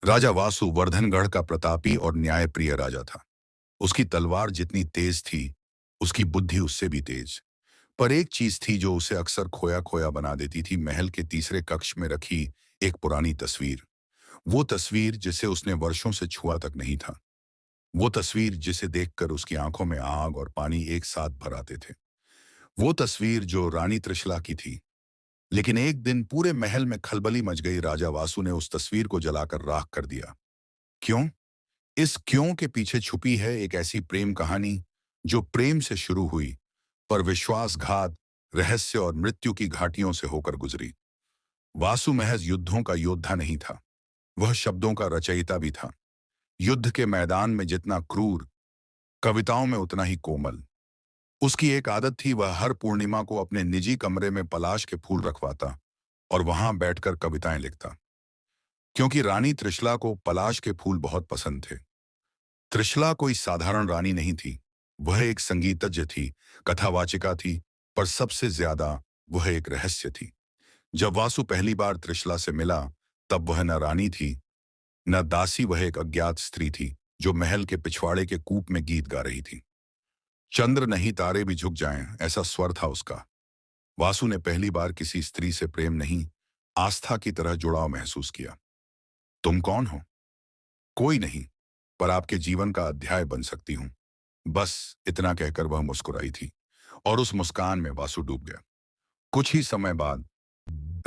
राजा वासु वर्धनगढ़ का प्रतापी और न्यायप्रिय राजा था। उसकी तलवार जितनी तेज थी, उसकी बुद्धि उससे भी तेज। पर एक चीज थी जो उसे अक्सर खोया खोया बना देती थी, महल के तीसरे कक्ष में रखी एक पुरानी तस्वीर। वो तस्वीर जिसे उसने वर्षों से छुआ तक नहीं था। वो तस्वीर जिसे देखकर उसकी आंखों में आग और पानी एक साथ भर आते थे। वो तस्वीर जो रानी त्रिशला की थी। लेकिन एक दिन पूरे महल में खलबली मच गई। राजा वासु ने उस तस्वीर को जलाकर राख कर दिया। क्यों? इस क्यों के पीछे छुपी है एक ऐसी प्रेम कहानी जो प्रेम से शुरू हुई, पर विश्वासघात, रहस्य और मृत्यु की घाटियों से होकर गुजरी। वासु महज युद्धों का योद्धा नहीं था, वह शब्दों का रचयिता भी था। युद्ध के मैदान में जितना क्रूर, कविताओं में उतना ही कोमल। उसकी एक आदत थी, वह हर पूर्णिमा को अपने निजी कमरे में पलाश के फूल रखवाता और वहां बैठकर कविताएं लिखता। क्योंकि रानी त्रिशला को पलाश के फूल बहुत पसंद थे। त्रिशला कोई साधारण रानी नहीं थी। वह एक संगीतज्ञ थी, कथावाचिका थी, पर सबसे ज्यादा वह एक रहस्य थी। जब वासु पहली बार त्रिशला से मिला, तब वह न रानी थी, न दासी। वह एक अज्ञात स्त्री थी जो महल के पिछवाड़े के कूप में गीत गा रही थी। चंद्र नहीं तारे भी झुक जाएं, ऐसा स्वर था उसका। वासु ने पहली बार किसी स्त्री से प्रेम नहीं, आस्था की तरह जुड़ाव महसूस किया। तुम कौन हो? कोई नहीं, पर आपके जीवन का अध्याय बन सकती हूं। बस इतना कहकर वह मुस्कुराई थी, और उस मुस्कान में वासु डूब गया। कुछ ही समय बाद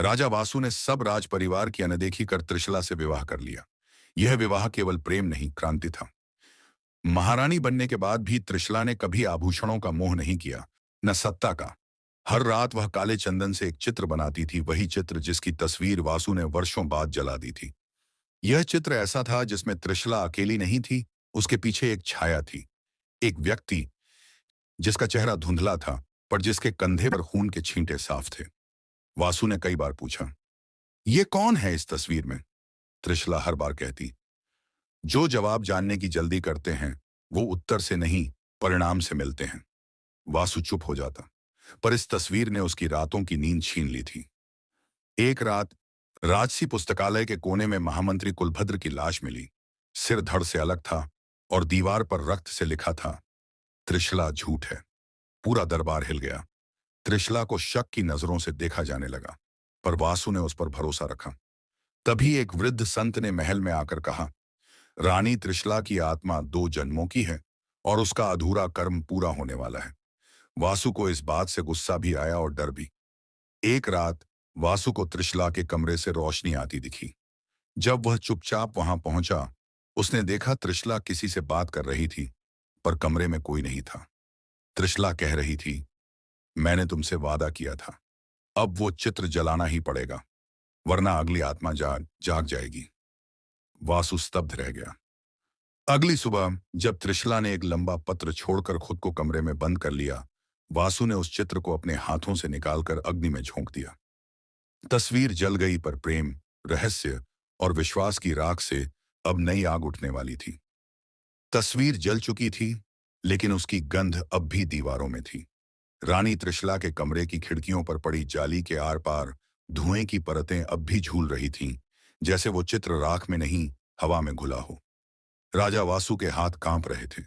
राजा वासु ने सब राज परिवार की अनदेखी कर त्रिशला से विवाह कर लिया। यह विवाह केवल प्रेम नहीं, क्रांति था। महारानी बनने के बाद भी त्रिशला ने कभी आभूषणों का मोह नहीं किया, न सत्ता का। हर रात वह काले चंदन से एक चित्र बनाती थी, वही चित्र जिसकी तस्वीर वासु ने वर्षों बाद जला दी थी। यह चित्र ऐसा था जिसमें त्रिशला अकेली नहीं थी, उसके पीछे एक छाया थी। एक व्यक्ति जिसका चेहरा धुंधला था, पर जिसके कंधे पर खून के छींटे साफ थे। वासु ने कई बार पूछा, ये कौन है इस तस्वीर में? त्रिशला हर बार कहती, जो जवाब जानने की जल्दी करते हैं वो उत्तर से नहीं, परिणाम से मिलते हैं। वासु चुप हो जाता, पर इस तस्वीर ने उसकी रातों की नींद छीन ली थी। एक रात राजसी पुस्तकालय के कोने में महामंत्री कुलभद्र की लाश मिली। सिर धड़ से अलग था और दीवार पर रक्त से लिखा था, त्रिशला झूठ है। पूरा दरबार हिल गया। त्रिशला को शक की नजरों से देखा जाने लगा, पर वासु ने उस पर भरोसा रखा। तभी एक वृद्ध संत ने महल में आकर कहा, रानी त्रिशला की आत्मा 2 जन्मों की है और उसका अधूरा कर्म पूरा होने वाला है। वासु को इस बात से गुस्सा भी आया और डर भी। एक रात वासु को त्रिशला के कमरे से रोशनी आती दिखी। जब वह चुपचाप वहां पहुंचा, उसने देखा त्रिशला किसी से बात कर रही थी, पर कमरे में कोई नहीं था। त्रिशला कह रही थी, मैंने तुमसे वादा किया था, अब वो चित्र जलाना ही पड़ेगा, वरना अगली आत्मा जाग जाग जाएगी। वासु स्तब्ध रह गया। अगली सुबह जब त्रिशला ने एक लंबा पत्र छोड़कर खुद को कमरे में बंद कर लिया, वासु ने उस चित्र को अपने हाथों से निकालकर अग्नि में झोंक दिया। तस्वीर जल गई, पर प्रेम, रहस्य और विश्वास की राख से अब नई आग उठने वाली थी। तस्वीर जल चुकी थी, लेकिन उसकी गंध अब भी दीवारों में थी। रानी त्रिशला के कमरे की खिड़कियों पर पड़ी जाली के आर पार धुएं की परतें अब भी झूल रही थीं, जैसे वो चित्र राख में नहीं, हवा में घुला हो। राजा वासु के हाथ कांप रहे थे।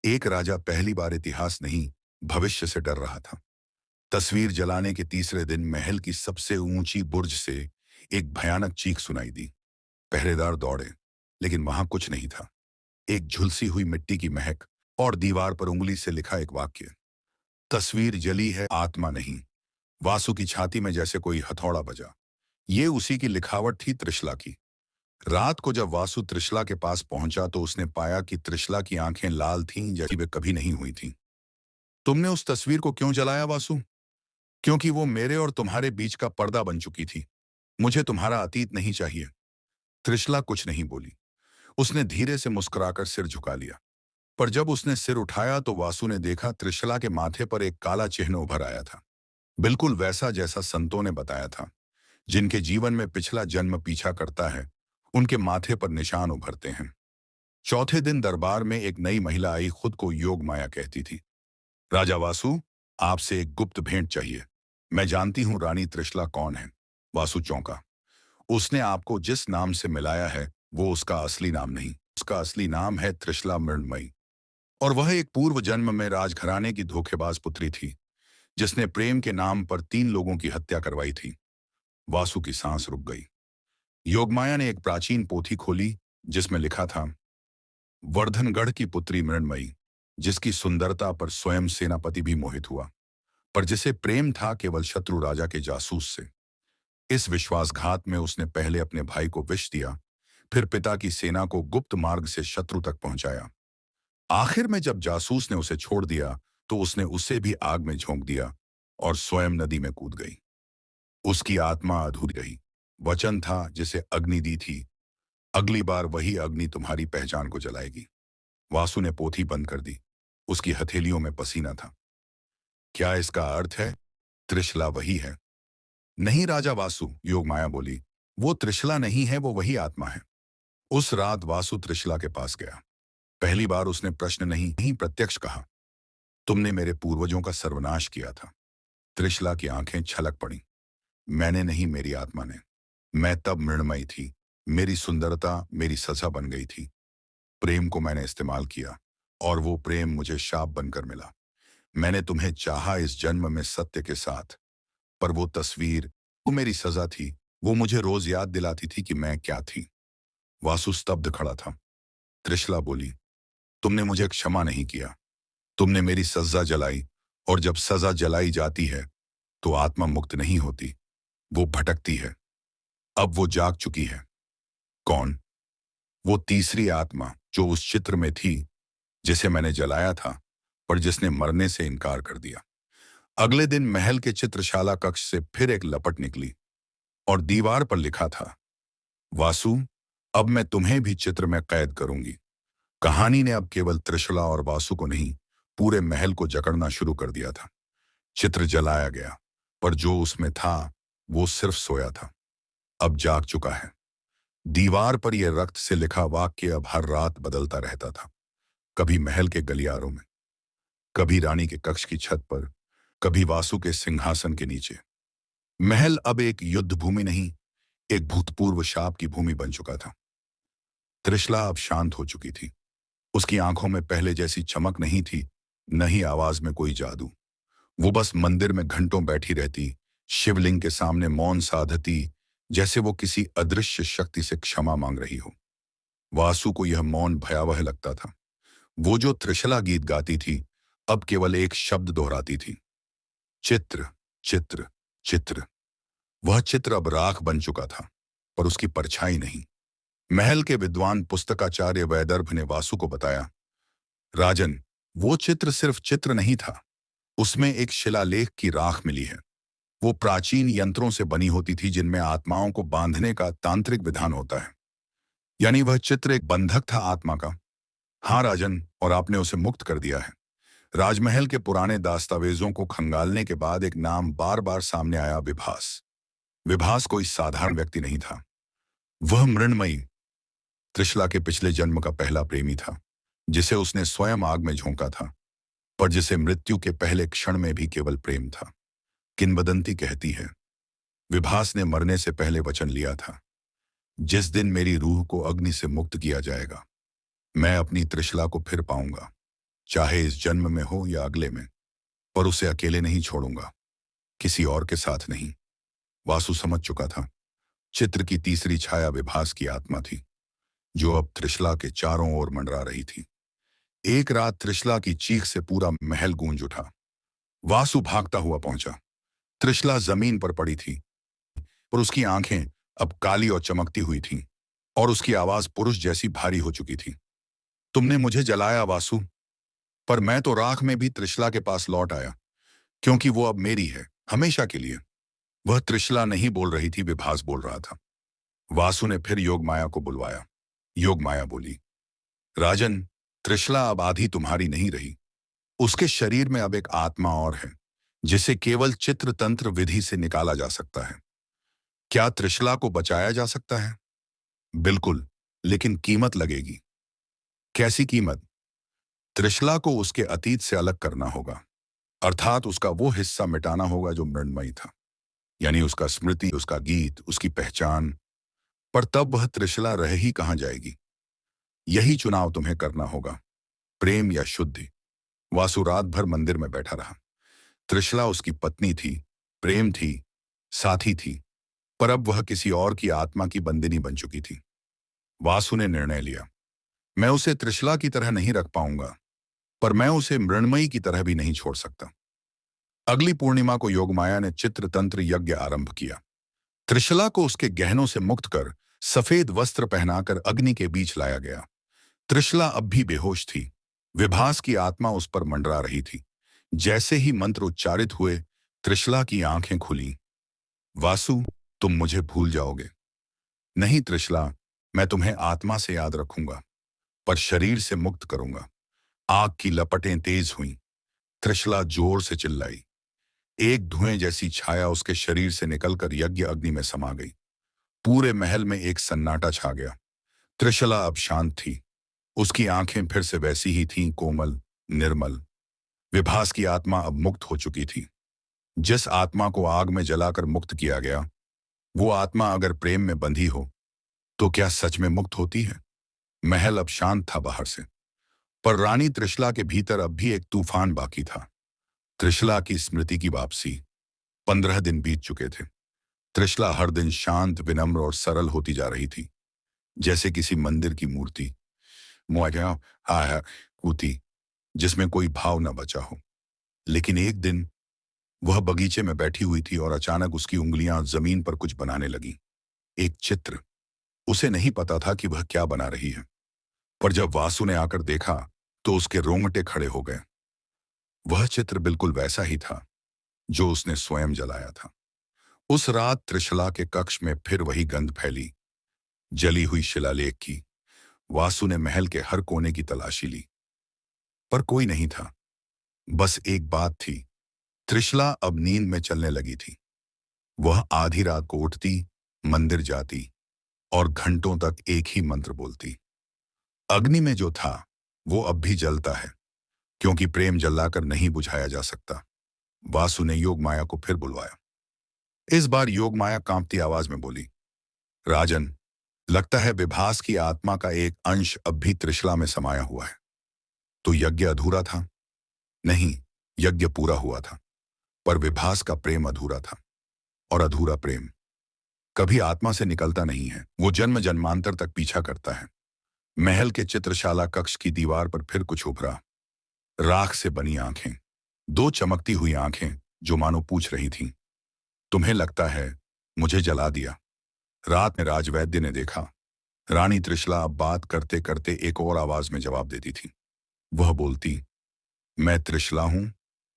एक राजा पहली बार इतिहास नहीं, भविष्य से डर रहा था। तस्वीर जलाने के तीसरे दिन महल की सबसे ऊंची बुर्ज से एक भयानक चीख सुनाई दी। पहरेदार दौड़े, लेकिन वहां कुछ नहीं था। एक झुलसी हुई मिट्टी की महक और दीवार पर उंगली से लिखा एक वाक्य, तस्वीर जली है, आत्मा नहीं। वासु की छाती में जैसे कोई हथौड़ा बजा। ये उसी की लिखावट थी, त्रिशला की। रात को जब वासु त्रिशला के पास पहुंचा तो उसने पाया कि त्रिशला की आंखें लाल थीं जैसी वे कभी नहीं हुई थीं। तुमने उस तस्वीर को क्यों जलाया वासु? क्योंकि वो मेरे और तुम्हारे बीच का पर्दा बन चुकी थी। मुझे तुम्हारा अतीत नहीं चाहिए। त्रिशला कुछ नहीं बोली। उसने धीरे से मुस्कुराकर सिर झुका लिया। पर जब उसने सिर उठाया तो वासु ने देखा त्रिशला के माथे पर एक काला चिन्ह उभर आया था। बिल्कुल वैसा जैसा संतों ने बताया था। जिनके जीवन में पिछला जन्म पीछा करता है, उनके माथे पर निशान उभरते हैं। चौथे दिन दरबार में एक नई महिला आई, खुद को योग माया कहती थी। राजा वासु, आपसे एक गुप्त भेंट चाहिए। मैं जानती हूं रानी त्रिशला कौन है। वासु चौंका। उसने आपको जिस नाम से मिलाया है वो उसका असली नाम नहीं, उसका असली नाम है त्रिशला मृण्मयी। और वह एक पूर्व जन्म में राजघराने की धोखेबाज पुत्री थी, जिसने प्रेम के नाम पर 3 लोगों की हत्या करवाई थी। वासु की सांस रुक गई। योगमाया ने एक प्राचीन पोथी खोली, जिसमें लिखा था, वर्धनगढ़ की पुत्री मृण्मयी, जिसकी सुंदरता पर स्वयं सेनापति भी मोहित हुआ, पर जिसे प्रेम था केवल शत्रु राजा के जासूस से। इस विश्वासघात में उसने पहले अपने भाई को विष दिया, फिर पिता की सेना को गुप्त मार्ग से शत्रु तक पहुंचाया। आखिर में जब जासूस ने उसे छोड़ दिया, तो उसने उसे भी आग में झोंक दिया और स्वयं नदी में कूद गई। उसकी आत्मा अधूरी रही। वचन था जिसे अग्नि दी थी, अगली बार वही अग्नि तुम्हारी पहचान को जलाएगी। वासु ने पोथी बंद कर दी। उसकी हथेलियों में पसीना था। क्या इसका अर्थ है त्रिशला वही है? नहीं राजा वासु, योगमाया बोली, वो त्रिशला नहीं है, वो वही आत्मा है। उस रात वासु त्रिशला के पास गया। पहली बार उसने प्रश्न नहीं प्रत्यक्ष कहा, तुमने मेरे पूर्वजों का सर्वनाश किया था। त्रिशला की आंखें छलक पड़ी। मैंने नहीं, मेरी आत्मा ने। मैं तब मृण्मयी थी। मेरी सुंदरता मेरी सजा बन गई थी। प्रेम को मैंने इस्तेमाल किया और वो प्रेम मुझे शाप बनकर मिला। मैंने तुम्हें चाहा इस जन्म में सत्य के साथ, पर वो तस्वीर, वो मेरी सजा थी। वो मुझे रोज याद दिलाती थी कि मैं क्या थी। वासु स्तब्ध खड़ा था। त्रिशला बोली, तुमने मुझे क्षमा नहीं किया। तुमने मेरी सजा जलाई, और जब सजा जलाई जाती है तो आत्मा मुक्त नहीं होती, वो भटकती है। अब वो जाग चुकी है। कौन? वो तीसरी आत्मा जो उस चित्र में थी, जिसे मैंने जलाया था, पर जिसने मरने से इनकार कर दिया। अगले दिन महल के चित्रशाला कक्ष से फिर एक लपट निकली और दीवार पर लिखा था, वासु, अब मैं तुम्हें भी चित्र में कैद करूंगी। कहानी ने अब केवल त्रिशला और वासु को नहीं, पूरे महल को जकड़ना शुरू कर दिया था। चित्र जलाया गया, पर जो उसमें था वो सिर्फ सोया था। अब जाग चुका है। दीवार पर यह रक्त से लिखा वाक्य अब हर रात बदलता रहता था। कभी महल के गलियारों में, कभी रानी के कक्ष की छत पर, कभी वासु के सिंहासन के नीचे। महल अब एक युद्ध भूमि नहीं, एक भूतपूर्व शाप की भूमि बन चुका था। त्रिशला अब शांत हो चुकी थी। उसकी आंखों में पहले जैसी चमक नहीं थी, न ही आवाज में कोई जादू। वो बस मंदिर में घंटों बैठी रहती, शिवलिंग के सामने मौन साधती, जैसे वो किसी अदृश्य शक्ति से क्षमा मांग रही हो। वासु को यह मौन भयावह लगता था। वो जो त्रिशला गीत गाती थी, अब केवल एक शब्द दोहराती थी, चित्र, चित्र, चित्र। वह चित्र अब राख बन चुका था, पर उसकी परछाई नहीं। महल के विद्वान पुस्तकाचार्य वैदर्भ ने वासु को बताया, राजन, वो चित्र सिर्फ चित्र नहीं था, उसमें एक शिलालेख की राख मिली है। वो प्राचीन यंत्रों से बनी होती थी, जिनमें आत्माओं को बांधने का तांत्रिक विधान होता है। यानी वह चित्र एक बंधक था आत्मा का। हाँ राजन, और आपने उसे मुक्त कर दिया है। राजमहल के पुराने दस्तावेजों को खंगालने के बाद एक नाम बार बार सामने आया, विभास। विभास कोई साधारण व्यक्ति नहीं था। वह मृण्मयी, त्रिशला के पिछले जन्म का पहला प्रेमी था, जिसे उसने स्वयं आग में झोंका था, पर जिसे मृत्यु के पहले क्षण में भी केवल प्रेम था। किंवदंती कहती है, विभास ने मरने से पहले वचन लिया था, जिस दिन मेरी रूह को अग्नि से मुक्त किया जाएगा, मैं अपनी त्रिशला को फिर पाऊंगा, चाहे इस जन्म में हो या अगले में, पर उसे अकेले नहीं छोड़ूंगा, किसी और के साथ नहीं। वासु समझ चुका था, चित्र की तीसरी छाया विभास की आत्मा थी, जो अब त्रिशला के चारों ओर मंडरा रही थी। एक रात त्रिशला की चीख से पूरा महल गूंज उठा। वासु भागता हुआ पहुंचा। त्रिशला जमीन पर पड़ी थी, पर उसकी आंखें अब काली और चमकती हुई थीं, और उसकी आवाज पुरुष जैसी भारी हो चुकी थी। तुमने मुझे जलाया वासु, पर मैं तो राख में भी त्रिशला के पास लौट आया, क्योंकि वो अब मेरी है, हमेशा के लिए। वह त्रिशला नहीं बोल रही थी, विभास बोल रहा था। वासु ने फिर योगमाया को बुलवाया। योगमाया बोली, राजन, त्रिशला अब आधी तुम्हारी नहीं रही। उसके शरीर में अब एक आत्मा और है, जिसे केवल चित्र तंत्र विधि से निकाला जा सकता है। क्या त्रिशला को बचाया जा सकता है? बिल्कुल, लेकिन कीमत लगेगी। कैसी कीमत? त्रिशला को उसके अतीत से अलग करना होगा, अर्थात उसका वो हिस्सा मिटाना होगा जो मृण्मयी था। यानी उसका स्मृति, उसका गीत, उसकी पहचान। पर तब वह त्रिशला रह ही कहाँ जाएगी। यही चुनाव तुम्हें करना होगा, प्रेम या शुद्धि। वासु रात भर मंदिर में बैठा रहा। त्रिशला उसकी पत्नी थी, प्रेम थी, साथी थी, पर अब वह किसी और की आत्मा की बंदिनी बन चुकी थी। वासु ने निर्णय लिया, मैं उसे त्रिशला की तरह नहीं रख पाऊंगा, पर मैं उसे मृण्मयी की तरह भी नहीं छोड़ सकता। अगली पूर्णिमा को योगमाया ने चित्र तंत्र यज्ञ आरंभ किया। त्रिशला को उसके गहनों से मुक्त कर सफेद वस्त्र पहनाकर अग्नि के बीच लाया गया। त्रिशला अब भी बेहोश थी। विभास की आत्मा उस पर मंडरा रही थी। जैसे ही मंत्र उच्चारित हुए, त्रिशला की आंखें खुली। वासु, तुम मुझे भूल जाओगे। नहीं त्रिशला, मैं तुम्हें आत्मा से याद रखूंगा, पर शरीर से मुक्त करूंगा। आग की लपटें तेज हुईं। त्रिशला जोर से चिल्लाई। एक धुएं जैसी छाया उसके शरीर से निकलकर यज्ञ अग्नि में समा गई। पूरे महल में एक सन्नाटा छा गया। त्रिशला अब शांत थी। उसकी आंखें फिर से वैसी ही थीं, कोमल, निर्मल। विभास की आत्मा अब मुक्त हो चुकी थी। जिस आत्मा को आग में जलाकर मुक्त किया गया, वो आत्मा अगर प्रेम में बंधी हो तो क्या सच में मुक्त होती है? महल अब शांत था बाहर से, पर रानी त्रिशला के भीतर अब भी एक तूफान बाकी था। त्रिशला की स्मृति की वापसी। 15 दिन बीत चुके थे। त्रिशला हर दिन शांत, विनम्र और सरल होती जा रही थी, जैसे किसी मंदिर की मूर्ति मुआया आया होती, जिसमें कोई भाव न बचा हो। लेकिन एक दिन वह बगीचे में बैठी हुई थी और अचानक उसकी उंगलियां जमीन पर कुछ बनाने लगी। एक चित्र। उसे नहीं पता था कि वह क्या बना रही है, पर जब वासु ने आकर देखा तो उसके रोंगटे खड़े हो गए। वह चित्र बिल्कुल वैसा ही था जो उसने स्वयं जलाया था। उस रात त्रिशला के कक्ष में फिर वही गंध फैली, जली हुई शिलालेख की। वासु ने महल के हर कोने की तलाशी ली, पर कोई नहीं था। बस एक बात थी, त्रिशला अब नींद में चलने लगी थी। वह आधी रात को उठती, मंदिर जाती और घंटों तक एक ही मंत्र बोलती। अग्नि में जो था वो अब भी जलता है, क्योंकि प्रेम जलाकर नहीं बुझाया जा सकता। वासु ने योगमाया को फिर बुलवाया। इस बार योगमाया कांपती आवाज में बोली, राजन, लगता है विभास की आत्मा का एक अंश अब भी त्रिशला में समाया हुआ है। तो यज्ञ अधूरा था? नहीं, यज्ञ पूरा हुआ था, पर विभास का प्रेम अधूरा था। और अधूरा प्रेम कभी आत्मा से निकलता नहीं है, वो जन्म जन्मांतर तक पीछा करता है। महल के चित्रशाला कक्ष की दीवार पर फिर कुछ उभरा। राख से बनी आंखें, दो चमकती हुई आंखें जो मानो पूछ रही थीं, तुम्हें लगता है मुझे जला दिया? रात में राजवैद्य ने देखा। रानी त्रिशला अब बात करते करते एक और आवाज में जवाब देती थी। वह बोलती, मैं त्रिशला हूं,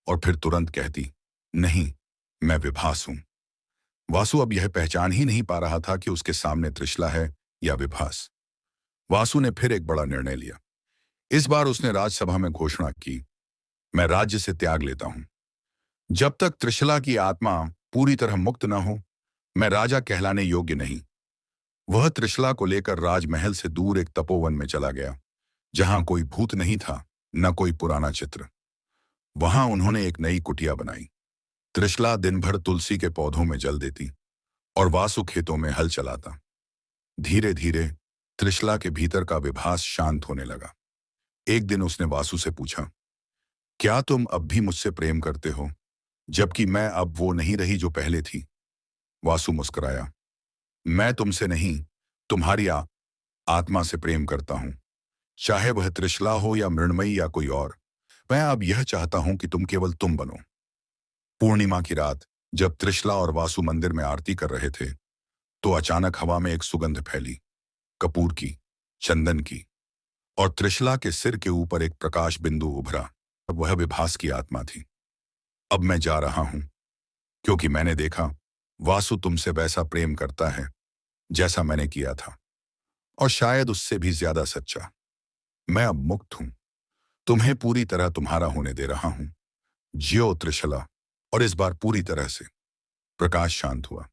और फिर तुरंत कहती, नहीं, मैं विभास हूं। वासु अब यह पहचान ही नहीं पा रहा था कि उसके सामने त्रिशला है या विभास। वासु ने फिर एक बड़ा निर्णय लिया। इस बार उसने राजसभा में घोषणा की, मैं राज्य से त्याग लेता हूं। जब तक त्रिशला की आत्मा पूरी तरह मुक्त न हो, मैं राजा कहलाने योग्य नहीं। वह त्रिशला को लेकर राजमहल से दूर एक तपोवन में चला गया, जहां कोई भूत नहीं था, न कोई पुराना चित्र। वहां उन्होंने एक नई कुटिया बनाई। त्रिशला दिन भर तुलसी के पौधों में जल देती और वासु खेतों में हल चलाता। धीरे धीरे त्रिशला के भीतर का विभास शांत होने लगा। एक दिन उसने वासु से पूछा, क्या तुम अब भी मुझसे प्रेम करते हो, जबकि मैं अब वो नहीं रही जो पहले थी? वासु मुस्कुराया, मैं तुमसे नहीं, तुम्हारी आत्मा से प्रेम करता हूं, चाहे वह त्रिशला हो या मृण्मयी या कोई और। मैं अब यह चाहता हूं कि तुम केवल तुम बनो। पूर्णिमा की रात जब त्रिशला और वासु मंदिर में आरती कर रहे थे, तो अचानक हवा में एक सुगंध फैली, कपूर की, चंदन की, और त्रिशला के सिर के ऊपर एक प्रकाश बिंदु उभरा। अब वह विभास की आत्मा थी। अब मैं जा रहा हूं, क्योंकि मैंने देखा वासु तुमसे वैसा प्रेम करता है जैसा मैंने किया था, और शायद उससे भी ज्यादा सच्चा। मैं अब मुक्त हूं, तुम्हें पूरी तरह तुम्हारा होने दे रहा हूं। जियो त्रिशला। और इस बार पूरी तरह से। प्रकाश शांत हुआ।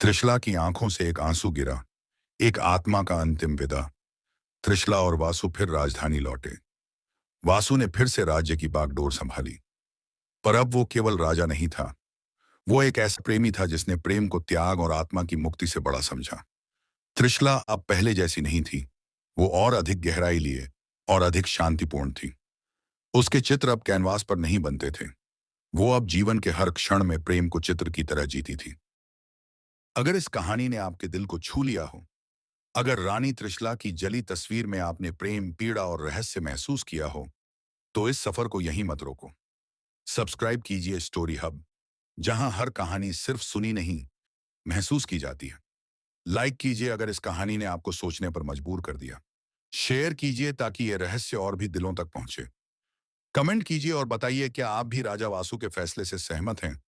त्रिशला की आंखों से एक आंसू गिरा, एक आत्मा का अंतिम विदा। त्रिशला और वासु फिर राजधानी लौटे। वासु ने फिर से राज्य की बागडोर संभाली, पर अब वो केवल राजा नहीं था, वो एक ऐसा प्रेमी था जिसने प्रेम को त्याग और आत्मा की मुक्ति से बड़ा समझा। त्रिशला अब पहले जैसी नहीं थी। वो और अधिक गहराई लिए और अधिक शांतिपूर्ण थी। उसके चित्र अब कैनवास पर नहीं बनते थे। वो अब जीवन के हर क्षण में प्रेम को चित्र की तरह जीती थी। अगर इस कहानी ने आपके दिल को छू लिया हो, अगर रानी त्रिशला की जली तस्वीर में आपने प्रेम, पीड़ा और रहस्य महसूस किया हो, तो इस सफर को यहीं मत रोको। सब्सक्राइब कीजिए स्टोरी हब, जहां हर कहानी सिर्फ सुनी नहीं, महसूस की जाती है। लाइक कीजिए अगर इस कहानी ने आपको सोचने पर मजबूर कर दिया। शेयर कीजिए ताकि ये रहस्य और भी दिलों तक पहुंचे। कमेंट कीजिए और बताइए क्या आप भी राजा वासु के फैसले से सहमत हैं।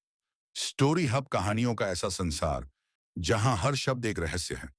स्टोरी हब, कहानियों का ऐसा संसार जहां हर शब्द एक रहस्य है।